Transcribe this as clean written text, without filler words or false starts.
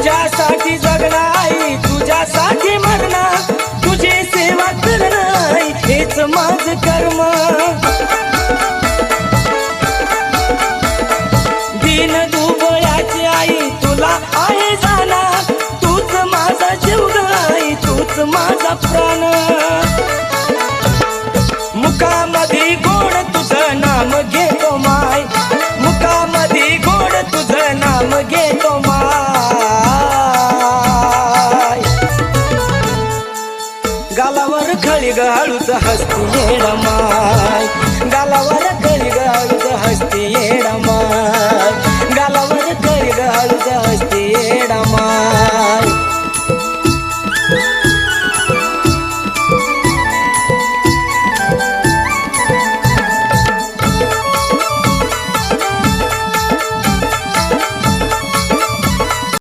तुझ्यासाठी जगणार तुझ्यासाठी मरणार तुझी सेवा करणार हेच माझं कर्म दीन दुबळ्याची आई तुला आहे जाणार तूच माझा जीव गाई तूच माझा प्राण मुखामध्ये गोड तुझं नाम घेतो माय मुखामध्ये गोड तुझं नाम घेतो माय गालावर खळी हळूच हसती येड माय